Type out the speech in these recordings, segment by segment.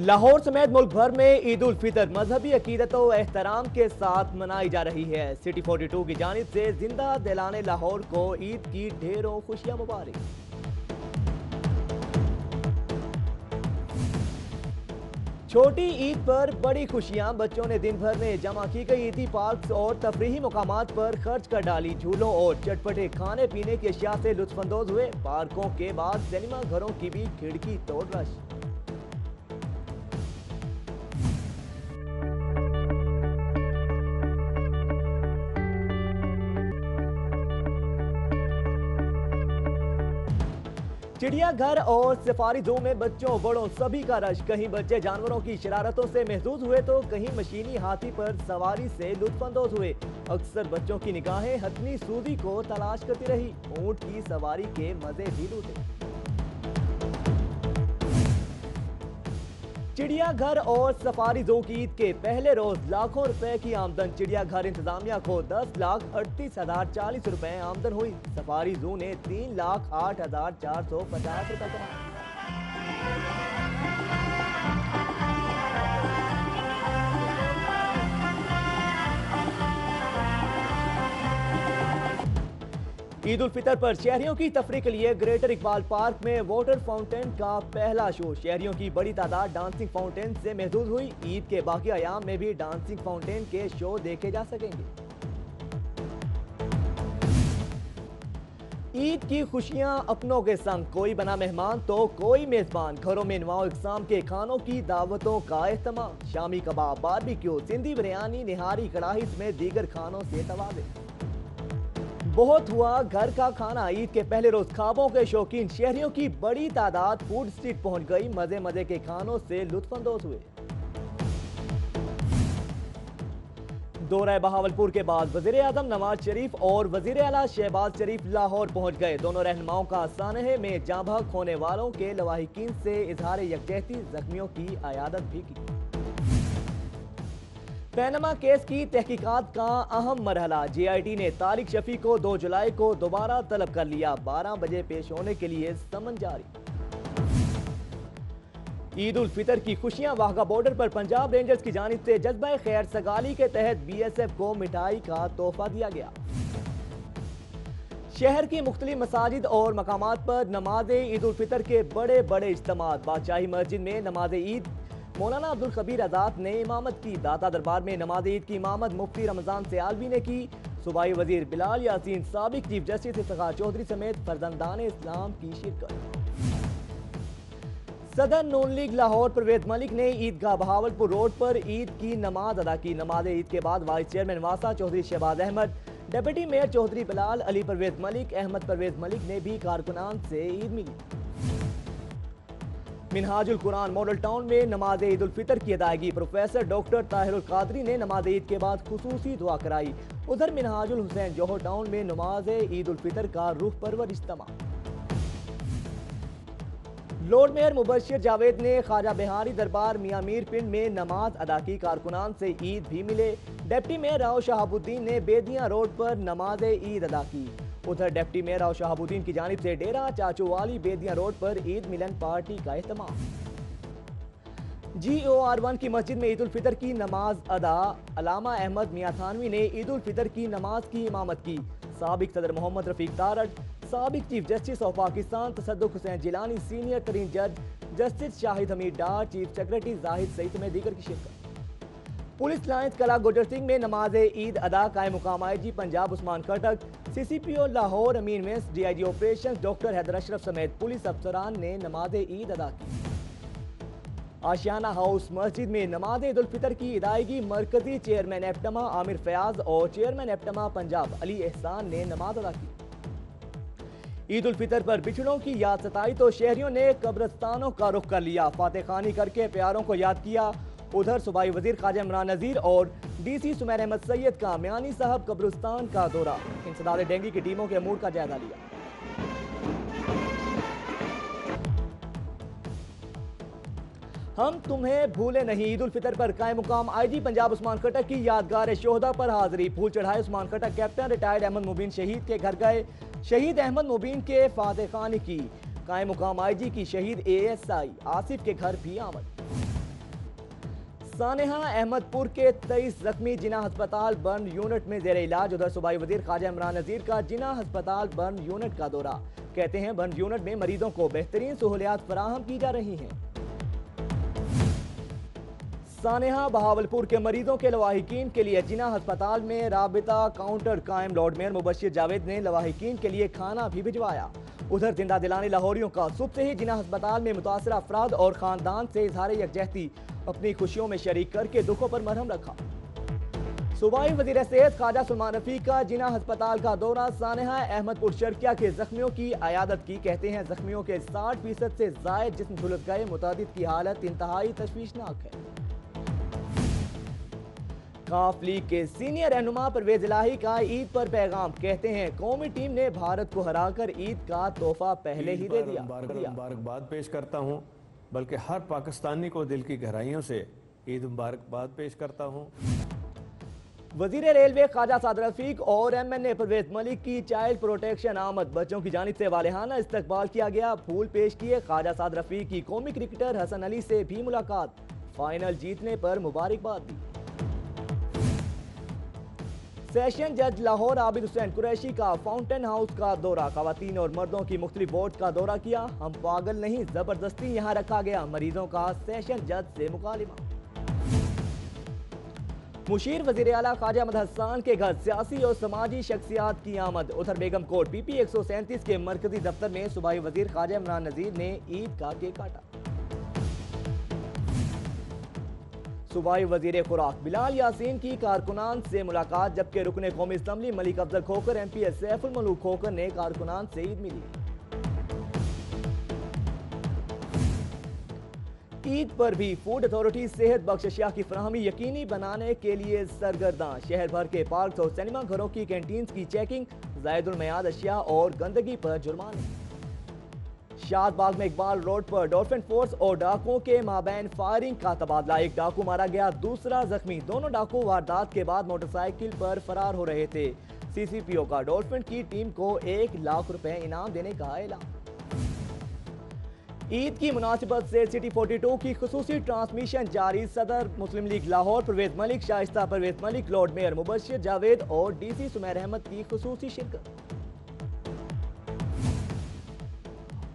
लाहौर समेत मुल्क भर में ईद उल फितर मजहबी अकीदत और एहतराम के साथ मनाई जा रही है। सिटी 42 की जानिब से जिंदा दिलाने लाहौर को ईद की ढेरों खुशियां मुबारक। छोटी ईद पर बड़ी खुशियां, बच्चों ने दिन भर में जमा की गई ईदी पार्क और तफरीही मकामात पर खर्च कर डाली। झूलों और चटपटे खाने पीने की अशिया से लुत्फानंदोज हुए। पार्कों के बाद सिनेमा घरों की भी खिड़की तोड़ रश। चिड़िया घर और सफारी ज़ू में बच्चों बड़ों सभी का रश। कहीं बच्चे जानवरों की शरारतों से महसूस हुए तो कहीं मशीनी हाथी पर सवारी से लुत्फानंदोज हुए। अक्सर बच्चों की निगाहें हथनी सूजी को तलाश करती रही। ऊंट की सवारी के मजे भी लूटे। चिड़िया घर और सफारी ज़ू की ईद के पहले रोज लाखों रुपए की आमदन। चिड़िया घर इंतजामिया को 10,38,040 रुपए आमदन हुई। सफारी ज़ू ने 3,08,450 रुपए कमाए। ईद उल फितर पर शहरियों की तफरीह के लिए ग्रेटर इकबाल पार्क में वाटर फाउंटेन का पहला शो। शहरियों की बड़ी तादाद डांसिंग फाउंटेन से महसूस हुई। ईद के बाकी अयाम में भी डांसिंग फाउंटेन के शो देखे जा सकेंगे। ईद की खुशियां अपनों के संग, कोई बना मेहमान तो कोई मेजबान। घरों में नवाओ इकसाम के खानों की दावतों का एहतमाम। शामी कबाब, बारबेक्यू, सिंधी बिरयानी, निहारी, कड़ाही समेत दीगर खानों से तवाज़े। बहुत हुआ घर का खाना। ईद के पहले रोज ख्वाबों के शौकीन शहरियों की बड़ी तादाद फूड स्ट्रीट पहुंच गई। मजे मजे के खानों से लुत्फानंदोज हुए। दौरा बहावलपुर के बाद वजीर आजम नवाज शरीफ और वजीर आला शहबाज शरीफ लाहौर पहुंच गए। दोनों रहनुमाओं का सानहे में जाँ बहक होने वालों के लवाहिकीन से इजहार यकजहती, जख्मियों की आयादत भी की। पैनमा केस की तहकीकात का अहम मरहला। JIT ने तारिक शफी को 2 जुलाई को दोबारा तलब कर लिया। 12 बजे पेश होने के लिए समन जारी। ईद उल फितर की खुशियां। वाघा बॉर्डर पर पंजाब रेंजर्स की जानिब से जज्बा खैर सगाली के तहत BSF को मिठाई का तोहफा दिया गया। शहर की मुख्तलिफ मसाजिद और मकामात पर नमाज ईद उल फितर के बड़े बड़े इज्तिमात। बादशाही मस्जिद में नमाज ईद मौलाना अब्दुल खबीर आजाद ने इमामत की। दाता दरबार में नमाज ईद की इमामत मुफ्ती रमजान सयालवी ने की। सूबाई वजीर बिलाल यासीन, साबिक चीफ जस्टिस इफ्तिखार चौधरी समेत फर्जंदान इस्लाम की शिरकत। सदर नून लीग लाहौर परवेज मलिक ने ईदगाह बहावलपुर रोड पर ईद की नमाज अदा की। नमाज ईद के बाद वाइस चेयरमैन वासा चौधरी शहबाज अहमद, डिप्टी मेयर चौधरी बिलाल, अली परवेज मलिक, अहमद परवेज मलिक ने भी कारकुनान से ईद मिली। मिनहाजुल कुरान मॉडल टाउन में नमाज ईद उल फितर की अदायगी। प्रोफेसर डॉक्टर ताहिरुल कादरी ने नमाज ईद के बाद खुसूसी दुआ कराई। उधर मिनहाजुल हुसैन जोहर टाउन में नमाज ईद उल फितर का रूह परवर इज्तिमा। लॉर्ड मेयर मुबशिर जावेद ने ख्वाजा बिहारी दरबार मियां मीर पिंड में नमाज अदा की। कारकुनान से ईद भी मिले। डिप्टी मेयर राव शहाबुद्दीन ने बेदियां रोड पर नमाज ईद अदा की। उधर डिप्टी मेयर राव शहाबुद्दीन की जानिब से डेरा चाचू वाली बेदियां रोड पर ईद मिलन पार्टी का एहतमाम। GOR1 की मस्जिद में ईद उल फितर की नमाज अदा। अलामा अहमद मियां थानवी ने ईद उल फितर की नमाज की इमामत की। साबिक सदर मोहम्मद रफीक तारड़, साबिक chief justice of Pakistan Tasadduq Hussain Jilani, senior तरीन जज जस्टिस शाहिद हमीद डार, चीफ सेक्रेटरी जाहिद सईद में दीगर की शिरकत। पुलिस लाइन्स कला गुजर सिंह में नमाज ईद अदा। कायम मुकाम IG Punjab Usman Khattak, CCPO Lahore Amin Wains, DIG operation doctor Haider Ashraf समेत पुलिस अफसरान ने नमाज ईद अदा की। आशियाना हाउस मस्जिद में नमाज ईद उल फितर की अदायगी। मरकजी चेयरमैन एप्टमा आमिर फयाज और चेयरमैन एप्टमा पंजाब अली एहसान ने नमाज अदा की। ईद उल फितर पर बिछड़ों की याद सताई तो शहरियों ने कब्रिस्तानों का रुख कर लिया। फातह खानी करके प्यारों को याद किया। उधर सूबाई वजीर ख्वाजा इमरान नजीर और DC सुमैर अहमद सैयद का मियानी साहब कब्रिस्तान का दौरा। इंसदाद डेंगी की टीमों के मूड का जायजा लिया। हम तुम्हें भूले नहीं। ईद उल फितर पर कायम मुकाम IG पंजाब उस्मान खटक की यादगार शोहदा पर हाजिरी। फूल चढ़ाए उस्मान खटक कैप्टन रिटायर्ड अहमद मुबीन शहीद के घर गए। शहीद अहमद मुबीन के फातह खानी की। कायम मुकाम IG की शहीद ASI आसिफ के घर भी आमद। सानेहा अहमदपुर के 23 जख्मी जिना अस्पताल बर्न यूनिट में जेर इलाज। उधर सूबाई वजीर ख्वाजा इमरान नजीर का जिना अस्पताल बर्न यूनिट का दौरा। कहते हैं बर्न यूनिट में मरीजों को बेहतरीन सहूलियात फराहम की जा रही हैं। सानेहा बहावलपुर के मरीजों के लवाहिकीन के लिए जिना अस्पताल में राबिता काउंटर कायम। लॉर्ड मेयर मुबश्शिर जावेद ने लवाहिकीन के लिए खाना भी भिजवाया। उधर जिंदा दिलाने लाहौरियों का सुबह से ही जिना अस्पताल में मुतासर अफराद और खानदान से इजहार यकजहती अपनी खुशियों में शरीक करके दुखों पर मरहम रखा। सूबाई वजीर सेहत ख्वाजा सलमान रफीक का जिना अस्पताल का दौरा। सानेहा अहमदपुर शर्किया के जख्मियों की अयादत की। कहते हैं जख्मियों के 60% से जायद जिस्म झुलस गए। मुतादिद की हालत इंतहाई तशवीशनाक है। काफ लीग के सीनियर रहनुमा परवेज इलाही का ईद पर पैगाम। कहते हैं कौमी टीम ने भारत को हराकर ईद का तोहफा पहले ही दे दिया। मुबारकबाद पेश करता हूँ, बल्कि हर पाकिस्तानी को दिल की गहराइयों से ईद मुबारकबाद पेश करता हूँ। वजीर रेलवे ख्वाजा साद रफीक और MNA परवेज मलिक की चाइल्ड प्रोटेक्शन आमद। बच्चों की जानिब से वालेहाना इस्तकबाल किया गया। फूल पेश किए। ख्वाजा साद रफीक की कौमी क्रिकेटर हसन अली से भी मुलाकात। फाइनल जीतने पर मुबारकबाद दी। सेशन जज लाहौर आबिद हुसैन कुरैशी का फाउंटेन हाउस का दौरा। खवातीन और मर्दों की मुख्तलिफ वार्ड का दौरा किया। हम पागल नहीं, जबरदस्ती यहाँ रखा गया। मरीजों का सेशन जज से मुकालिमा। मुशीर वजीर आला ख्वाजा अहमद हसन के घर सियासी और समाजी शख्सियात की आमद। उधर बेगम कोट PP 137 के मरकजी दफ्तर में सूबाई वजीर ख्वाजा इमरान नजीर ने ईद का केक काटा। सूबाई वजीर खुराक बिलाल यासीन की कारकुनान से मुलाकात। जबकि रुकने कौमी असम्बली मलिक अफजल खोकर MP सैफुल मलूक खोकर ने कारकुनान से ईद मिली। ईद पर भी फूड अथॉरिटी सेहत बख्श अशिया की फराहमी यकीनी बनाने के लिए सरगर्दां। शहर भर के पार्क और सिनेमा घरों की कैंटीन की चेकिंग। ज़ायदुल मयाद अशिया और गंदगी पर जुर्माने। शादबाग में इकबाल रोड पर डॉल्फिन फोर्स और डाकुओं के माबैन फायरिंग का तबादला। एक डाकू मारा गया, दूसरा जख्मी। दोनों डाकू वारदात के बाद मोटरसाइकिल पर फरार हो रहे थे। CCPO का डॉल्फिन की टीम को 1 लाख रुपए इनाम देने का ऐलान। ईद की मुनासिबत से सिटी 42 की खुसूसी ट्रांसमिशन जारी। सदर मुस्लिम लीग लाहौर परवेज मलिक, शाइस्ता परवेज मलिक, लॉर्ड मेयर मुबश्शिर जावेद और DC सुमैर अहमद की खुसूसी शिरकत।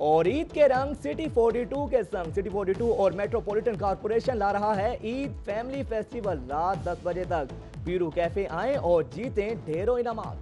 और ईद के रंग सिटी 42 के संग सिटी 42 और मेट्रोपॉलिटन कॉर्पोरेशन ला रहा है ईद फैमिली फेस्टिवल। रात 10 बजे तक पीरू कैफे आएं और जीतें ढेरों इनामात।